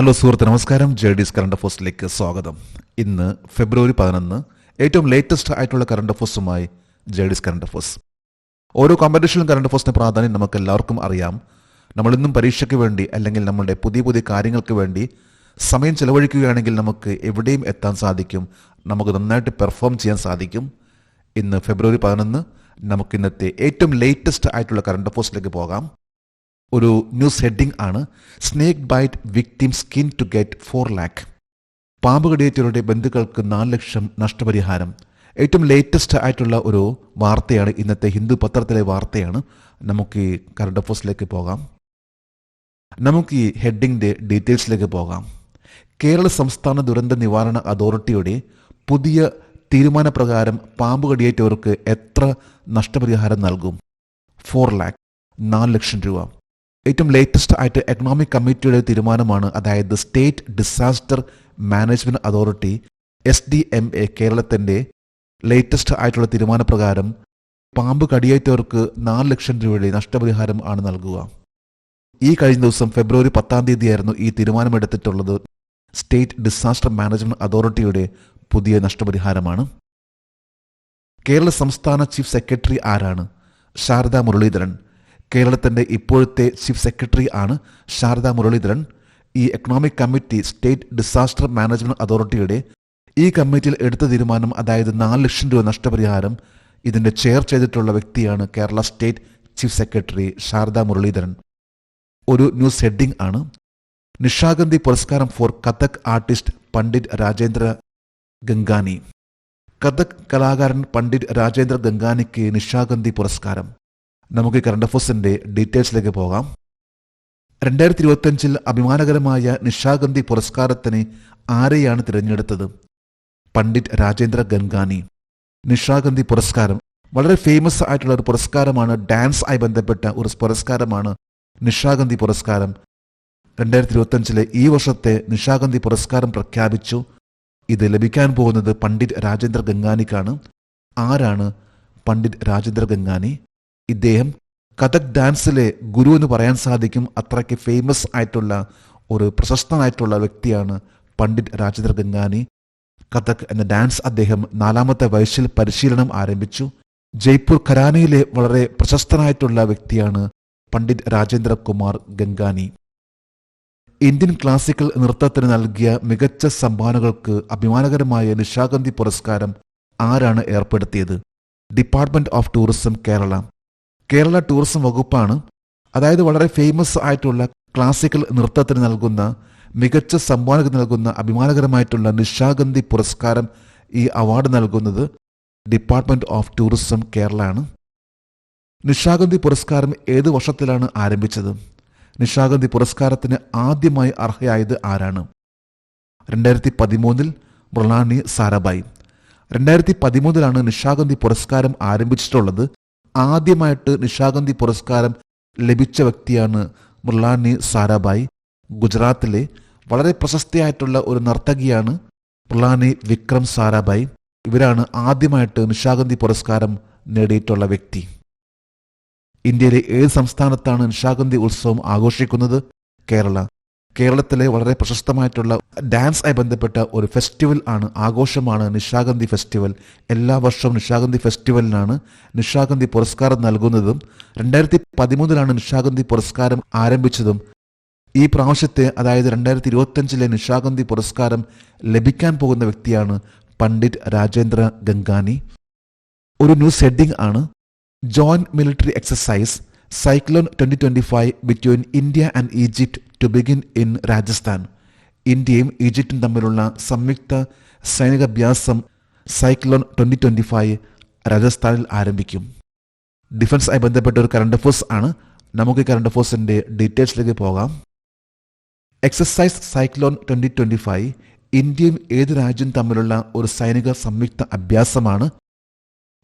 Hello സുഹൃത്ത്, നമസ്കാരം. JD's current അഫേഴ്സിലേക്ക് സ്വാഗതം. ഇന്ന് ഫെബ്രുവരി 11, ഏറ്റവും ലേറ്റസ്റ്റ് ആയിട്ടുള്ള കറണ്ട് അഫേഴ്സുമായി JD's കറണ്ട് അഫേഴ്സ്. ഓരോ കോമ്പറ്റീഷനിലും കറണ്ട് അഫേഴ്സിന്റെ പ്രാധാന്യം നമുക്ക് എല്ലാവർക്കും അറിയാം. നമ്മളിന്നും പരീക്ഷയ്ക്ക് വേണ്ടി അല്ലെങ്കിൽ നമ്മുടെ പുതിയ പുതിയ കാര്യങ്ങൾക്ക് വേണ്ടി സമയം ചെലവഴിക്കുകയാണെങ്കിൽ നമുക്ക് എവിടെയും എത്താൻ സാധിക്കും, നമുക്ക് നന്നായിട്ട് പെർഫോം ചെയ്യാൻ സാധിക്കും. ഇന്ന് ഫെബ്രുവരി 11 നമുക്ക് ഇന്നത്തെ ഏറ്റവും ലേറ്റസ്റ്റ് ആയിട്ടുള്ള കറണ്ട് അഫേഴ്സിലേക്ക് പോകാം. ഒരു ന്യൂസ് ഹെഡിംഗ് ആണ്, snake bite victim skin to get 4 lakh. പാമ്പ് കടിയേറ്റവരുടെ ബന്ധുക്കൾക്ക് 4 ലക്ഷം നഷ്ടപരിഹാരം. ഏറ്റവും ലേറ്റസ്റ്റ് ആയിട്ടുള്ള ഒരു വാർത്തയാണ്, ഇന്നത്തെ ഹിന്ദു പത്രത്തിലെ വാർത്തയാണ്. നമുക്ക് ഈ കറണ്ട് അഫേഴ്സിലേക്ക് പോകാം. നമുക്ക് ഈ ഹെഡിങ്ങിന്റെ ഡീറ്റെയിൽസിലേക്ക് പോകാം. കേരള സംസ്ഥാന ദുരന്ത നിവാരണ അതോറിറ്റിയുടെ പുതിയ തീരുമാനപ്രകാരം പാമ്പ് കടിയേറ്റവർക്ക് എത്ര നഷ്ടപരിഹാരം നൽകും? 4 lakh, 4 ലക്ഷം രൂപ. ഏറ്റവും ലേറ്റസ്റ്റ് ആയിട്ട് എക്കണോമിക് കമ്മിറ്റിയുടെ തീരുമാനമാണ്. അതായത് state disaster management authority SDMA കേരളത്തിന്റെ ലേറ്റസ്റ്റ് ആയിട്ടുള്ള തീരുമാനപ്രകാരം പാമ്പ് കടിയേറ്റവർക്ക് 4 ലക്ഷം രൂപയുടെ നഷ്ടപരിഹാരം ആണ് നൽകുക. ഈ കഴിഞ്ഞ ദിവസം ഫെബ്രുവരി 10 ആയിരുന്നു ഈ തീരുമാനമെടുത്തിട്ടുള്ളത്. സ്റ്റേറ്റ് ഡിസാസ്റ്റർ മാനേജ്മെന്റ് അതോറിറ്റിയുടെ പുതിയ നഷ്ടപരിഹാരമാണ്. കേരള സംസ്ഥാന ചീഫ് സെക്രട്ടറി ആരാണ്? ശാരദാ മുരളീധരൻ. കേരളത്തിന്റെ ഇപ്പോഴത്തെ ചീഫ് സെക്രട്ടറി ആണ് ശാരദാ മുരളീധരൻ. ഈ economic committee, state disaster management അതോറിറ്റിയുടെ ഈ കമ്മിറ്റിയിൽ എടുത്ത തീരുമാനം, അതായത് 4 ലക്ഷം രൂപ നഷ്ടപരിഹാരം, ഇതിന്റെ ചെയർ ചെയ്തിട്ടുള്ള വ്യക്തിയാണ് Kerala state chief secretary Sharada Muraleedharan. ഒരു ന്യൂസ് ഹെഡിംഗ് ആണ്, നിശാഗന്ധി പുരസ്കാരം ഫോർ കഥക് ആർട്ടിസ്റ്റ് പണ്ഡിറ്റ് രാജേന്ദ്ര ഗംഗാനി. കഥക് കലാകാരൻ പണ്ഡിറ്റ് രാജേന്ദ്ര ഗംഗാനിക്ക് നിശാഗന്ധി പുരസ്കാരം. നമുക്ക് കറണ്ട് അഫേഴ്സിന്റെ ഡീറ്റെയിൽസിലേക്ക് പോകാം. 2025 അഭിമാനകരമായ നിശാഗന്ധി പുരസ്കാരത്തിന് ആരെയാണ് തിരഞ്ഞെടുത്തത്? പണ്ഡിറ്റ് രാജേന്ദ്ര ഗംഗാനി. നിശാഗന്ധി പുരസ്കാരം വളരെ ഫേമസ് ആയിട്ടുള്ള ഒരു പുരസ്കാരമാണ്. ഡാൻസ് ആയി ബന്ധപ്പെട്ട ഒരു പുരസ്കാരമാണ് നിശാഗന്ധി പുരസ്കാരം. 2025 ഈ വർഷത്തെ നിശാഗന്ധി പുരസ്കാരം പ്രഖ്യാപിച്ചു. ഇത് ലഭിക്കാൻ പോകുന്നത് പണ്ഡിറ്റ് രാജേന്ദ്ര ഗംഗാനിക്കാണ്. ആരാണ് പണ്ഡിറ്റ് രാജേന്ദ്ര ഗംഗാനി? ഇദ്ദേഹം കഥക് ഡാൻസിലെ ഗുരു എന്ന് പറയാൻ സാധിക്കും. അത്രയ്ക്ക് ഫേമസ് ആയിട്ടുള്ള ഒരു പ്രശസ്തനായിട്ടുള്ള വ്യക്തിയാണ് പണ്ഡിറ്റ് രാജേന്ദ്ര ഗംഗാനി. കഥക് എന്ന ഡാൻസ് അദ്ദേഹം 4ാമത്തെ വയസ്സിൽ പരിശീലനം ആരംഭിച്ചു. ജയ്പൂർ ഘരാനയിലെ വളരെ പ്രശസ്തനായിട്ടുള്ള വ്യക്തിയാണ് പണ്ഡിറ്റ് രാജേന്ദ്ര കുമാർ ഗംഗാനി. ഇന്ത്യൻ ക്ലാസിക്കൽ നൃത്തത്തിന് നൽകിയ മികച്ച സംഭാവനകൾക്ക് അഭിമാനകരമായ നിശാഗന്ധി പുരസ്കാരം ആരാണ് ഏർപ്പെടുത്തിയത്? Department of tourism Kerala. Kerala tourism വകുപ്പാണ്. അതായത് വളരെ ഫേമസ് ആയിട്ടുള്ള ക്ലാസിക്കൽ നൃത്തത്തിന് നൽകുന്ന മികച്ച സംഭാവനക്ക് നൽകുന്ന അഭിമാനകരമായിട്ടുള്ള നിശാഗന്ധി പുരസ്കാരം, ഈ അവാർഡ് നൽകുന്നത് ഡിപ്പാർട്ട്മെന്റ് ഓഫ് ടൂറിസം കേരള ആണ്. നിശാഗന്ധി പുരസ്കാരം ഏത് വർഷത്തിലാണ് ആരംഭിച്ചത്? നിശാഗന്ധി പുരസ്കാരത്തിന് ആദ്യമായി അർഹയായത് ആരാണ്? 2013 മൃണാലിനി സാരാഭായ്. 2013 നിശാഗന്ധി പുരസ്കാരം ആരംഭിച്ചിട്ടുള്ളത്. ആദ്യമായിട്ട് നിശാഗന്ധി പുരസ്കാരം ലഭിച്ച വ്യക്തിയാണ് മൃണാലിനി സാരാഭായ്. ഗുജറാത്തിലെ വളരെ പ്രശസ്തിയായിട്ടുള്ള ഒരു നർത്തകിയാണ് മൃണാലിനി വിക്രം സാരാഭായ്. ഇവരാണ് ആദ്യമായിട്ട് നിശാഗന്ധി പുരസ്കാരം നേടിയിട്ടുള്ള വ്യക്തി. ഇന്ത്യയിലെ ഏത് സംസ്ഥാനത്താണ് നിശാഗന്ധി ഉത്സവം ആഘോഷിക്കുന്നത്? കേരള. കേരളത്തിലെ വളരെ പ്രശസ്തമായിട്ടുള്ള ഡാൻസ് ആയി ബന്ധപ്പെട്ട ഒരു ഫെസ്റ്റിവൽ ആണ്, ആഘോഷമാണ് നിശാഗന്ധി ഫെസ്റ്റിവൽ. എല്ലാ വർഷവും നിശാഗന്ധി ഫെസ്റ്റിവലിനാണ് നിശാഗന്ധി പുരസ്കാരം നൽകുന്നതും. 2013 നിശാഗന്ധി പുരസ്കാരം ആരംഭിച്ചതും. ഈ പ്രാവശ്യത്തെ, അതായത് 2025 നിശാഗന്ധി പുരസ്കാരം ലഭിക്കാൻ പോകുന്ന വ്യക്തിയാണ് പണ്ഡിറ്റ് രാജേന്ദ്ര ഗംഗാനി. ഒരു ന്യൂസ് ഹെഡിംഗ് ആണ്, joint military exercise cyclone 2025 between India and Egypt to begin in Rajasthan. ഇന്ത്യയും ഈജിപ്തും തമ്മിലുള്ള സംയുക്ത സൈനികാഭ്യാസം സൈക്ലോൺ 2025 രാജസ്ഥാനിൽ ആരംഭിക്കും. ഡിഫൻസ് ആയി ബന്ധപ്പെട്ട ഒരു കറണ്ട് അഫേഴ്സ് ആണ്. നമുക്ക് കറണ്ട് അഫേഴ്സിന്റെ ഡീറ്റെയിൽസിലേക്ക് പോകാം. എക്സസൈസ് സൈക്ലോൺ 2025 ഇന്ത്യയും ഏത് രാജ്യവും തമ്മിലുള്ള ഒരു സൈനിക സംയുക്ത അഭ്യാസമാണ്.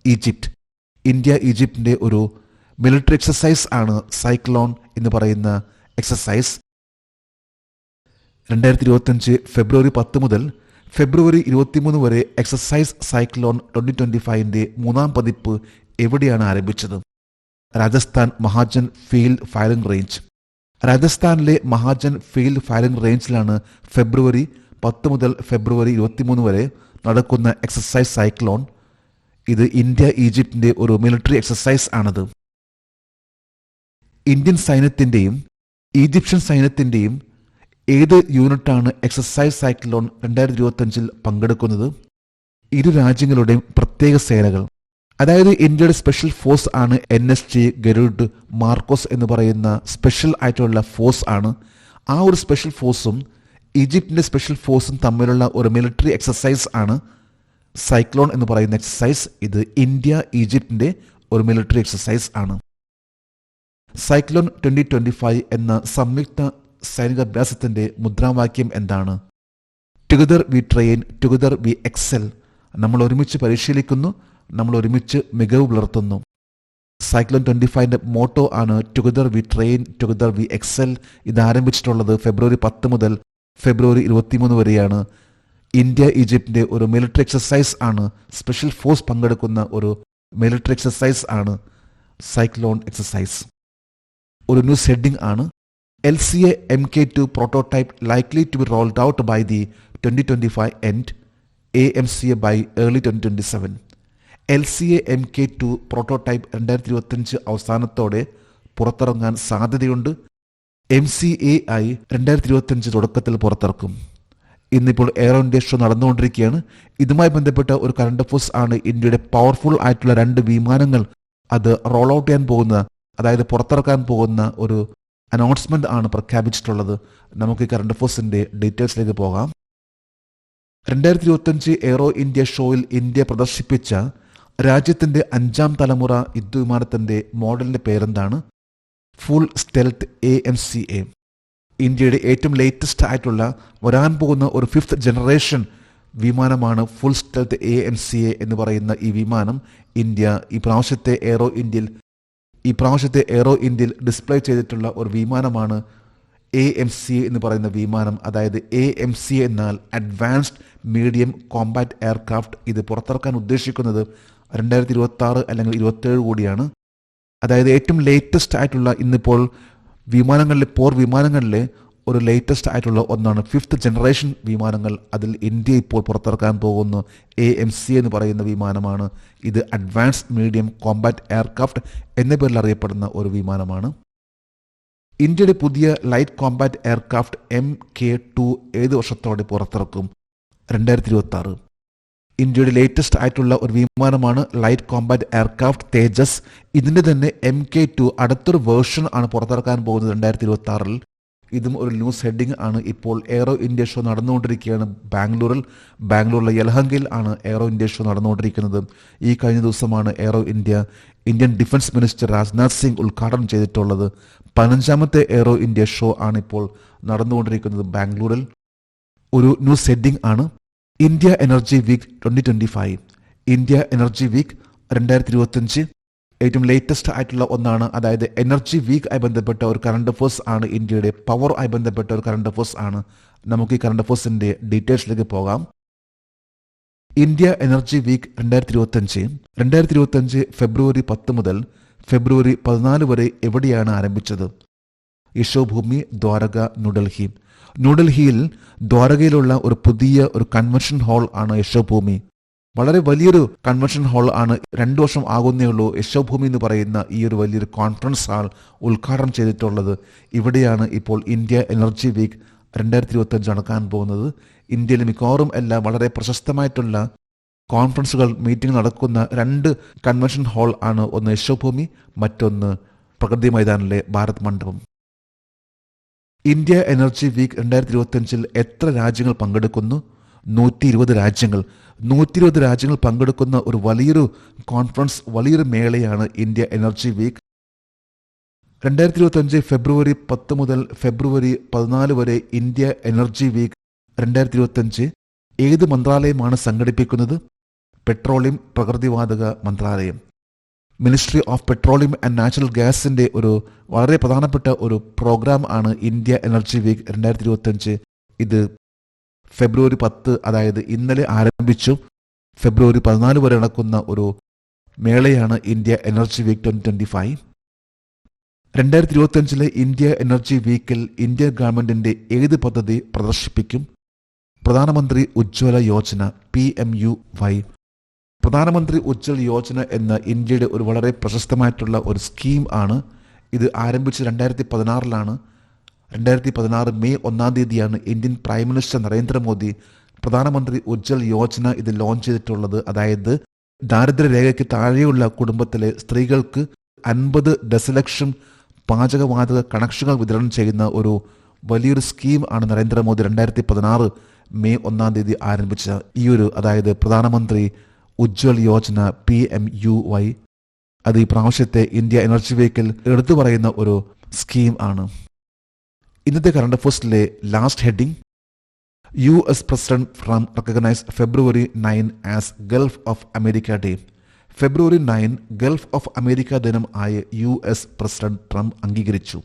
ഈജിപ്റ്റ്. ഇന്ത്യ ഈജിപ്തിന്റെ ഒരു മിലിറ്ററി എക്സസൈസ് ആണ് സൈക്ലോൺ എന്ന് പറയുന്ന എക്സസൈസ്. 2025 ഫെബ്രുവരി 10 മുതൽ ഫെബ്രുവരി 23 വരെ എക്സസൈസ് സൈക്ലോൺ 2025 3ാം പതിപ്പ് എവിടെയാണ് ആരംഭിച്ചത്? Rajasthan Mahajan field firing range. രാജസ്ഥാനിലെ മഹാജൻ ഫീൽഡ് ഫയറിംഗ് റേഞ്ചിലാണ് ഫെബ്രുവരി 10 മുതൽ ഫെബ്രുവരി 23 വരെ നടക്കുന്ന എക്സസൈസ് സൈക്ലോൺ. ഇത് ഇന്ത്യ ഈജിപ്തിന്റെ ഒരു മിലിറ്ററി എക്സസൈസ് ആണത്. ഇന്ത്യൻ സൈന്യത്തിന്റെയും ഈജിപ്ഷ്യൻ സൈന്യത്തിന്റെയും ഏത് യൂണിറ്റാണ് എക്സസൈസ് സൈക്ലോൺ 2025 പങ്കെടുക്കുന്നത്? ഇരു രാജ്യങ്ങളുടെയും പ്രത്യേക സേനകൾ, അതായത് ഇന്ത്യയുടെ സ്പെഷ്യൽ ഫോഴ്സ് ആണ് NSG, ഗരുഡ്, മാർക്കോസ് എന്ന് പറയുന്ന സ്പെഷ്യൽ ആയിട്ടുള്ള ഫോഴ്സ് ആണ്. ആ ഒരു സ്പെഷ്യൽ ഫോഴ്സും ഈജിപ്തിന്റെ സ്പെഷ്യൽ ഫോഴ്സും തമ്മിലുള്ള ഒരു മിലിറ്ററി എക്സസൈസ് ആണ് സൈക്ലോൺ എന്ന് പറയുന്ന എക്സസൈസ്. ഇത് ഇന്ത്യ ഈജിപ്തിന്റെ ഒരു മിലിറ്ററി എക്സസൈസ് ആണ്. സൈക്ലോൺ 2025 എന്ന സംയുക്ത സൈനികാഭ്യാസത്തിന്റെ മുദ്രാവാക്യം എന്താണ്? Together we train, together we excel. നമ്മൾ ഒരുമിച്ച് പരിശീലിക്കുന്നു, നമ്മൾ ഒരുമിച്ച് മികവ് പുലർത്തുന്നു. സൈക്ലോൺ 25ന്റെ മോട്ടോ ആണ് together we train, together we excel. ഇത് ആരംഭിച്ചിട്ടുള്ളത് ഫെബ്രുവരി 10 മുതൽ ഫെബ്രുവരി 23 വരെയാണ്. ഇന്ത്യ ഈജിപ്തിന്റെ ഒരു മിലിറ്ററി എക്സസൈസ് ആണ്, സ്പെഷ്യൽ ഫോഴ്സ് പങ്കെടുക്കുന്ന ഒരു മിലിറ്ററി എക്സസൈസ് ആണ് സൈക്ലോൺ എക്സസൈസ്. ഒരു ന്യൂസ് ഹെഡിംഗ് ആണ് LCA Mk2 prototype likely to be rolled out by the 2025 end, AMCA by early 2027. LCA Mk2 prototype 2025 അവസാനത്തോടെ പുറത്തിറങ്ങാൻ സാധ്യതയുണ്ട്. MCAI 2025 തുടക്കത്തിൽ പുറത്തിറക്കും. ഇന്നിപ്പോൾ എയറോ ഇന്ത്യ ഷോ നടന്നുകൊണ്ടിരിക്കുകയാണ്. ഇതുമായി ബന്ധപ്പെട്ട ഒരു കറണ്ട് അഫയേഴ്സ് ആണ് ഇന്ത്യയുടെ പവർഫുൾ ആയിട്ടുള്ള 2 വിമാനങ്ങൾ അത് റോൾ ഔട്ട് ചെയ്യാൻ പോകുന്ന, അതായത് പുറത്തിറക്കാൻ പോകുന്ന ഒരു അനൗൺസ്മെന്റ് ആണ് പ്രഖ്യാപിച്ചിട്ടുള്ളത്. നമുക്ക് ഈ കറണ്ട് അഫയേഴ്സിന്റെ ഡീറ്റെയിൽസിലേക്ക് പോകാം. 2025 എയറോ ഇന്ത്യ ഷോയിൽ ഇന്ത്യ പ്രദർശിപ്പിച്ച രാജ്യത്തിന്റെ 5ാം തലമുറ യുദ്ധവിമാനത്തിന്റെ മോഡലിന്റെ പേരെന്താണ്? Full stealth AMCA. ഇന്ത്യയുടെ ഏറ്റവും ലേറ്റസ്റ്റ് ആയിട്ടുള്ള വരാൻ പോകുന്ന ഒരു 5th ജനറേഷൻ വിമാനമാണ് ഫുൾ സ്റ്റെൽത്ത് AMCA എന്ന് പറയുന്ന ഈ വിമാനം. ഇന്ത്യ ഈ പ്രാവശ്യത്തെ എയറോ ഇന്ത്യയിൽ ഡിസ്പ്ലേ ചെയ്തിട്ടുള്ള ഒരു വിമാനമാണ് AMCA എന്ന് പറയുന്ന വിമാനം. അതായത് AMCA എന്നാൽ അഡ്വാൻസ്ഡ് മീഡിയം കോമ്പാറ്റ് എയർക്രാഫ്റ്റ്. ഇത് പുറത്തിറക്കാൻ ഉദ്ദേശിക്കുന്നത് 2026 അല്ലെങ്കിൽ 27 കൂടിയാണ്. അതായത് ഏറ്റവും ലേറ്റസ്റ്റ് ആയിട്ടുള്ള ഇന്നിപ്പോൾ പോർ വിമാനങ്ങളിലെ ഒരു ലേറ്റസ്റ്റ് ആയിട്ടുള്ള ഒന്നാണ് 5th ജനറേഷൻ വിമാനങ്ങൾ. അതിൽ ഇന്ത്യ ഇപ്പോൾ പുറത്തിറക്കാൻ പോകുന്ന AMCA എന്ന് പറയുന്ന വിമാനമാണ്. ഇത് അഡ്വാൻസ്ഡ് മീഡിയം കോമ്പാറ്റ് എയർക്രാഫ്റ്റ് എന്ന പേരിൽ അറിയപ്പെടുന്ന ഒരു വിമാനമാണ്. ഇന്ത്യയുടെ പുതിയ ലൈറ്റ് കോമ്പാറ്റ് എയർക്രാഫ്റ്റ് Mk2 ഏത് വർഷത്തോടെ പുറത്തിറക്കും? 2026. ഇന്ത്യയുടെ ലേറ്റസ്റ്റ് ആയിട്ടുള്ള ഒരു വിമാനമാണ് ലൈറ്റ് കോമ്പാറ്റ് എയർക്രാഫ്റ്റ് തേജസ്. ഇതിന്റെ തന്നെ Mk2 അടുത്തൊരു വേർഷൻ ആണ് പുറത്തിറക്കാൻ പോകുന്നത് 2026. ഇതും ഒരു ന്യൂസ് ഹെഡിംഗ് ആണ്. ഇപ്പോൾ എയറോ ഇന്ത്യ ഷോ നടന്നുകൊണ്ടിരിക്കുകയാണ് ബാംഗ്ലൂരിലെ യലഹങ്കയിൽ ആണ് എയറോ ഇന്ത്യ ഷോ നടന്നുകൊണ്ടിരിക്കുന്നത്. ഈ കഴിഞ്ഞ ദിവസമാണ് Indian defence minister Rajnath Singh ഉദ്ഘാടനം ചെയ്തിട്ടുള്ളത്. 15ാമത്തെ എയറോ ഇന്ത്യ ഷോ ആണ് ഇപ്പോൾ നടന്നുകൊണ്ടിരിക്കുന്നത് ബാംഗ്ലൂരിൽ. ഒരു ന്യൂസ് ഹെഡിംഗ് ആണ് India energy week 2025. India energy week 2025 ഏറ്റവും ലേറ്റസ്റ്റ് ആയിട്ടുള്ള ഒന്നാണ്. അതായത് എനർജി വീക്ക് ആയി ബന്ധപ്പെട്ട ഒരു കറണ്ട് അഫയേഴ്സ് ആണ്. ഇന്ത്യയുടെ പവർ ആയി ബന്ധപ്പെട്ട ഒരു കറണ്ട് അഫയേഴ്സ് ആണ്. നമുക്ക് ഈ കറണ്ട് അഫയേഴ്സിന്റെ ഡീറ്റെയിൽസിലേക്ക് പോകാം. ഇന്ത്യ എനർജി വീക്ക് 2025 ഫെബ്രുവരി 10 മുതൽ ഫെബ്രുവരി 14 വരെ എവിടെയാണ് ആരംഭിച്ചത്? യശോഭൂമി, ദ്വാരക, ന്യൂഡൽഹിയിൽ ദ്വാരകയിലുള്ള ഒരു പുതിയ ഒരു കൺവെൻഷൻ ഹാൾ ആണ് യശോഭൂമി. വളരെ വലിയൊരു കൺവെൻഷൻ ഹാൾ ആണ്. 2 വർഷം ആകുന്നേ ഉള്ളൂ യശോഭൂമി എന്ന് പറയുന്ന ഈ ഒരു വലിയൊരു കോൺഫറൻസ് ഹാൾ ഉദ്ഘാടനം ചെയ്തിട്ടുള്ളത്. ഇവിടെയാണ് ഇപ്പോൾ ഇന്ത്യ എനർജി വീക്ക് 2025 നടക്കാൻ പോകുന്നത്. ഇന്ത്യയിൽ മിക്കവാറും എല്ലാം വളരെ പ്രശസ്തമായിട്ടുള്ള കോൺഫറൻസുകൾ, മീറ്റിംഗ് നടക്കുന്ന 2 കൺവെൻഷൻ ഹാൾ ആണ്. ഒന്ന് യശോഭൂമി, മറ്റൊന്ന് പ്രഗതി മൈതാനിലെ ഭാരത് മണ്ഡപം. ഇന്ത്യ എനർജി വീക്ക് 2025 എത്ര രാജ്യങ്ങൾ പങ്കെടുക്കുന്നു? 120 രാജ്യങ്ങൾ. 120 രാജ്യങ്ങൾ പങ്കെടുക്കുന്ന ഒരു വലിയൊരു കോൺഫറൻസ്, വലിയൊരു മേളയാണ് ഇന്ത്യ എനർജി വീക്ക്. 2025 ഫെബ്രുവരി 10 മുതൽ ഫെബ്രുവരി 14 വരെ ഇന്ത്യ എനർജി വീക്ക് 2025 ഏത് മന്ത്രാലയമാണ് സംഘടിപ്പിക്കുന്നത്? പെട്രോളിയം പ്രകൃതിവാതക മന്ത്രാലയം. Ministry of petroleum and natural ഗ്യാസിന്റെ ഒരു വളരെ പ്രധാനപ്പെട്ട ഒരു പ്രോഗ്രാം ആണ് ഇന്ത്യ എനർജി വീക്ക് 2025. ഇത് ഫെബ്രുവരി 10, അതായത് ഇന്നലെ ആരംഭിച്ചു, ഫെബ്രുവരി 14 വരെ നടക്കുന്ന ഒരു മേളയാണ് India energy week 2025. 2025 India energy വീക്കിൽ ഇന്ത്യൻ ഗവൺമെന്റിന്റെ ഏത് പദ്ധതി പ്രദർശിപ്പിക്കും? പ്രധാനമന്ത്രി ഉജ്ജ്വല യോജന PMUY. പ്രധാനമന്ത്രി ഉജ്ജ്വൽ യോജന എന്ന ഇന്ത്യയുടെ ഒരു വളരെ പ്രശസ്തമായിട്ടുള്ള ഒരു സ്കീം ആണ്. ഇത് ആരംഭിച്ചത് 2016 2016 May 1 Indian prime minister Narendra Modi പ്രധാനമന്ത്രി ഉജ്ജ്വൽ യോജന ഇത് ലോഞ്ച് ചെയ്തിട്ടുള്ളത്. അതായത് ദാരിദ്ര്യരേഖയ്ക്ക് താഴെയുള്ള കുടുംബത്തിലെ സ്ത്രീകൾക്ക് 50 ദശലക്ഷം പാചകവാതക കണക്ഷനുകൾ വിതരണം ചെയ്യുന്ന ഒരു വലിയൊരു സ്കീം ആണ് നരേന്ദ്രമോദി 2016 മെയ് 1 ആരംഭിച്ച അതായത് പ്രധാനമന്ത്രി ഉജ്ജ്വൽ യോജന PMUY. അത് ഈ പ്രാവശ്യത്തെ ഇന്ത്യ എനർജി വീക്കിൽ എടുത്തു പറയുന്ന ഒരു സ്കീം ആണ്. ഇന്നത്തെ കറണ്ട് അഫയേഴ്സിലെ last heading: US president Trump recognise February 9 as gulf of America day. February 9 gulf of America ദിനം ആയ US പ്രസിഡന്റ് ട്രംപ് അംഗീകരിച്ചു.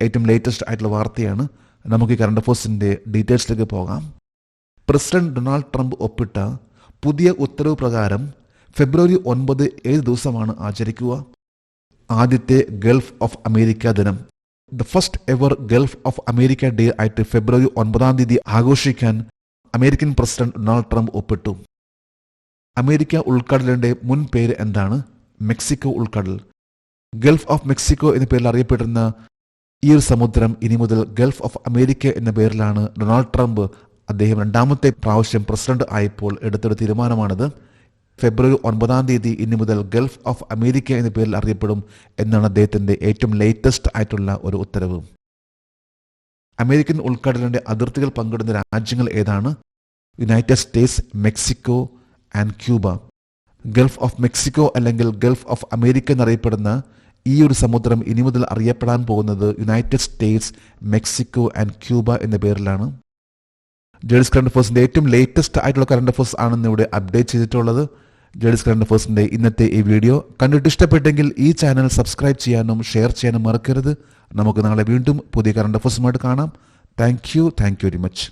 ഏറ്റവും ലേറ്റസ്റ്റ് ആയിട്ടുള്ള വാർത്തയാണ്. നമുക്ക് ഈ കറണ്ട് അഫയേഴ്സിന്റെ ഡീറ്റെയിൽസിലേക്ക് പോകാം. പ്രസിഡന്റ് ഡൊണാൾഡ് ട്രംപ് ഒപ്പിട്ട പുതിയ ഉത്തരവ് പ്രകാരം February 9 ഏത് ദിവസമാണ് ആചരിക്കുക? ആദ്യത്തെ ഗൾഫ് ഓഫ് അമേരിക്ക ദിനം, the first ever Gulf of America day ആയിട്ട് February 9 ആഘോഷിക്കാൻ അമേരിക്കൻ പ്രസിഡന്റ് ഡൊണാൾഡ് ട്രംപ് ഒപ്പിട്ടു. അമേരിക്ക ഉൾക്കടലിന്റെ മുൻ പേര് എന്താണ്? മെക്സിക്കോ ഉൾക്കടൽ. ഗൾഫ് ഓഫ് മെക്സിക്കോ എന്ന പേരിൽ അറിയപ്പെടുന്ന ഈ ഒരു സമുദ്രം ഇനി മുതൽ ഗൾഫ് ഓഫ് അമേരിക്ക എന്ന പേരിലാണ് ഡൊണാൾഡ് ട്രംപ് അദ്ദേഹം 2ാമത്തെ പ്രാവശ്യം പ്രസിഡന്റ് ആയപ്പോൾ എടുത്തൊരു തീരുമാനമാണിത്. February 9 ഇനി മുതൽ ഗൾഫ് ഓഫ് അമേരിക്ക എന്ന പേരിൽ അറിയപ്പെടും എന്നാണ് അദ്ദേഹത്തിന്റെ ഏറ്റവും ലേറ്റസ്റ്റ് ആയിട്ടുള്ള ഒരു ഉത്തരവ്. അമേരിക്കൻ ഉൾക്കടലിന്റെ അതിർത്തികൾ പങ്കിടുന്ന രാജ്യങ്ങൾ ഏതാണ്? United States, Mexico and Cuba. Gulf of Mexico അല്ലെങ്കിൽ ഗൾഫ് ഓഫ് അമേരിക്ക എന്നറിയപ്പെടുന്ന ഈ ഒരു സമുദ്രം ഇനി മുതൽ അറിയപ്പെടാൻ പോകുന്നത് United States, Mexico and Cuba എന്ന പേരിലാണ്. ജേഡിസ് കറണ്ട് അഫയേഴ്സിന്റെ ഏറ്റവും ലേറ്റസ്റ്റ് ആയിട്ടുള്ള കറണ്ട് അഫയേഴ്സ് ആണെന്ന് ഇവിടെ അപ്ഡേറ്റ് ചെയ്തിട്ടുള്ളത്. ജേഡിസ് കറണ്ട് അഫയേഴ്സിന്റെ ഇന്നത്തെ ഈ വീഡിയോ കണ്ടിട്ട് ഇഷ്ടപ്പെട്ടെങ്കിൽ ഈ ചാനൽ സബ്സ്ക്രൈബ് ചെയ്യാനും ഷെയർ ചെയ്യാനും മറക്കരുത്. നമുക്ക് നാളെ വീണ്ടും പുതിയ കറണ്ട് അഫയേഴ്സുമായിട്ട് കാണാം. Thank you very much.